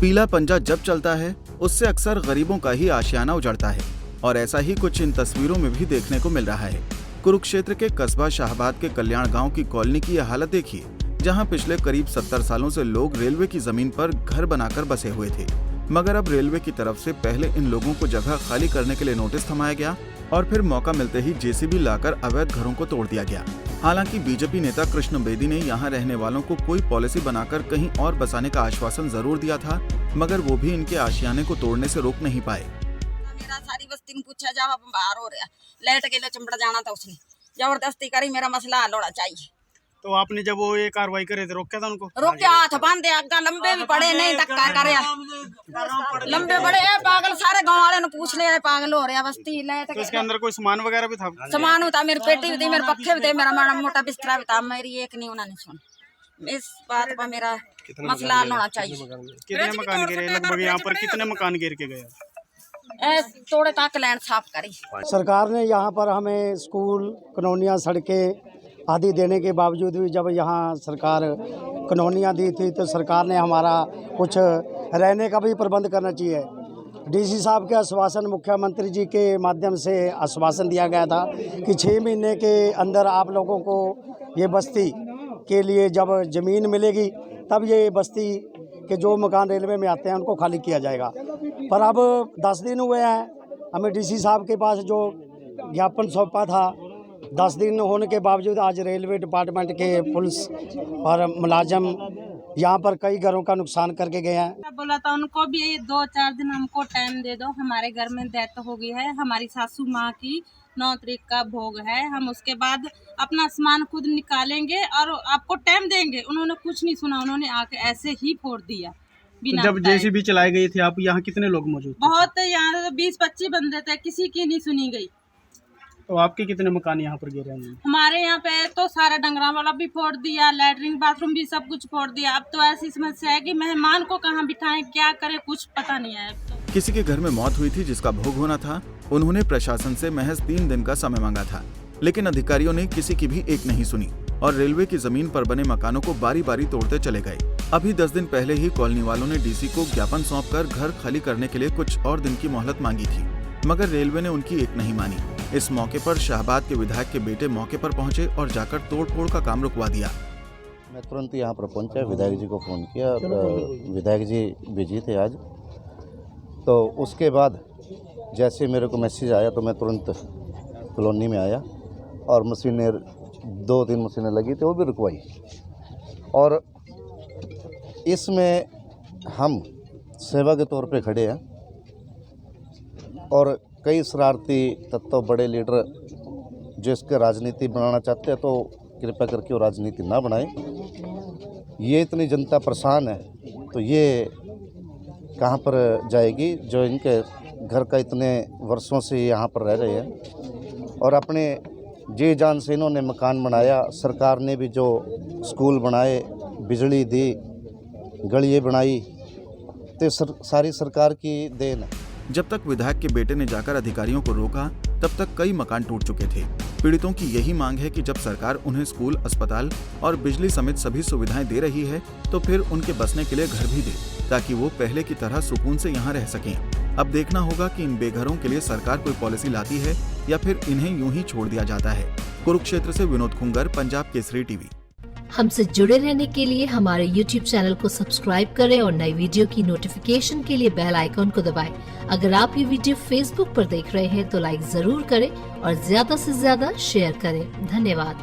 पीला पंजा जब चलता है उससे अक्सर गरीबों का ही आशियाना उजड़ता है और ऐसा ही कुछ इन तस्वीरों में भी देखने को मिल रहा है। कुरुक्षेत्र के कस्बा शाहबाद के कल्याण गांव की कॉलोनी की यह हालत देखिए, जहां पिछले करीब 70 सालों से लोग रेलवे की जमीन पर घर बनाकर बसे हुए थे, मगर अब रेलवे की तरफ से पहले इन लोगों को जगह खाली करने के लिए नोटिस थमाया गया और फिर मौका मिलते ही जेसीबी लाकर अवैध घरों को तोड़ दिया गया। हालांकि बीजेपी नेता कृष्ण बेदी ने यहां रहने वालों को कोई पॉलिसी बनाकर कहीं और बसाने का आश्वासन जरूर दिया था, मगर वो भी इनके आशियाने को तोड़ने से रोक नहीं पाए। मेरा सारी बस्ती में पूछा जब बाहर हो रहा लेट के लिए चंबड़ जाना था, उसने जबरदस्ती करी, मेरा मसला हल होना चाहिए। तो आपने जब वो ये कार्रवाई करे थे रोका था उनको? रोके, हाथ बांधे, आगा लंबे भी पड़े, नहीं धक्का करे, लंबे बड़े पागल, सारे गांव वाले ने पूछ लिया, पागल हो रहा बस्ती। तो इसके अंदर कोई सामान वगैरह भी था? सामान था, मेरी पेटी भी थी, मेरे पक्के भी थे, मेरा माड़ा मोटा बिस्तरा भी था, मेरी एक नहीं उन्होंने सुन। इस बात पर मेरा मसला हल होना चाहिए। कितने मकान गिरे लगभग यहाँ पर? कितने मकान गिर के गए? थोड़े तक लैंड साफ करी। सरकार ने यहाँ पर हमें स्कूल, कॉलोनियाँ, सड़कें आदि देने के बावजूद भी जब यहाँ सरकार कॉलोनियाँ दी थी तो सरकार ने हमारा कुछ रहने का भी प्रबंध करना चाहिए। डीसी साहब के आश्वासन, मुख्यमंत्री जी के माध्यम से आश्वासन दिया गया था कि 6 महीने के अंदर आप लोगों को ये बस्ती के लिए जब ज़मीन मिलेगी तब ये बस्ती के जो मकान रेलवे में आते हैं उनको खाली किया जाएगा। पर अब 10 दिन हुए हैं, हमें डीसी साहब के पास जो ज्ञापन सौंपा था, 10 दिन होने के बावजूद आज रेलवे डिपार्टमेंट के पुलिस और मुलाजिम यहाँ पर कई घरों का नुकसान करके गए हैं। बोला था उनको भी 2-4 दिन हमको टाइम दे दो, हमारे घर में डेथ हो गई है, हमारी सासू माँ की 9 तारीख का भोग है, हम उसके बाद अपना सामान खुद निकालेंगे और आपको टाइम देंगे। उन्होंने कुछ नहीं सुना, उन्होंने आके ऐसे ही फोड़ दिया। तो जब जेसीबी चलाई गई थी आप यहाँ कितने लोग मौजूद थे? बहुत, यहाँ तो 20-25 बंदे थे, किसी की नहीं सुनी गई। तो आपके कितने मकान यहाँ पर गिरे हैं? हमारे यहाँ पे तो सारा डंगरा वाला भी फोड़ दिया, लैटरिन बाथरूम भी सब कुछ फोड़ दिया। अब तो ऐसी समस्या है कि मेहमान को कहाँ बिठाएं, क्या करें, कुछ पता नहीं है। तो किसी के घर में मौत हुई थी जिसका भोग होना था, उन्होंने प्रशासन से महज 3 दिन का समय मांगा था, लेकिन अधिकारियों ने किसी की भी एक नहीं सुनी और रेलवे की जमीन पर बने मकानों को बारी बारी तोड़ते चले गए। अभी 10 दिन पहले ही कॉलोनी वालों ने डीसी को ज्ञापन सौंपकर घर खाली करने के लिए कुछ और दिन की मोहलत मांगी थी, मगर रेलवे ने उनकी एक नहीं मानी। इस मौके पर शाहबाद के विधायक के बेटे मौके पर पहुंचे और जाकर तोड़-फोड़ का काम रुकवा दिया। मैं तुरंत यहाँ पर पहुंचा, विधायक जी को फ़ोन किया, विधायक जी बिजी थे आज। तो उसके बाद जैसे मेरे को मैसेज आया तो मैं तुरंत कॉलोनी में आया और मशीनें 2-3 मशीनें लगी थी वो भी रुकवाई। और इसमें हम सेवा के तौर पे खड़े हैं और कई शरारती तत्व, बड़े लीडर जो इसके राजनीति बनाना चाहते हैं तो कृपया करके वो राजनीति ना बनाएं। ये इतनी जनता परेशान है तो ये कहाँ पर जाएगी जो इनके घर का इतने वर्षों से यहाँ पर रह रहे हैं और अपने जी जान से इन्होंने मकान बनाया। सरकार ने भी जो स्कूल बनाए, बिजली दी, गलियाँ बनाई, तो सारी सरकार की देन है। जब तक विधायक के बेटे ने जाकर अधिकारियों को रोका तब तक कई मकान टूट चुके थे। पीड़ितों की यही मांग है कि जब सरकार उन्हें स्कूल, अस्पताल और बिजली समेत सभी सुविधाएं दे रही है तो फिर उनके बसने के लिए घर भी दे, ताकि वो पहले की तरह सुकून से यहाँ रह सकें। अब देखना होगा कि इन बेघरों के लिए सरकार कोई पॉलिसी लाती है या फिर इन्हें यूं ही छोड़ दिया जाता है। कुरुक्षेत्र से विनोद खुंगर, पंजाब केसरी टीवी। हमसे जुड़े रहने के लिए हमारे YouTube चैनल को सब्सक्राइब करें और नई वीडियो की नोटिफिकेशन के लिए बेल आइकॉन को दबाएं। अगर आप ये वीडियो Facebook पर देख रहे हैं तो लाइक जरूर करें और ज्यादा से ज्यादा शेयर करें। धन्यवाद।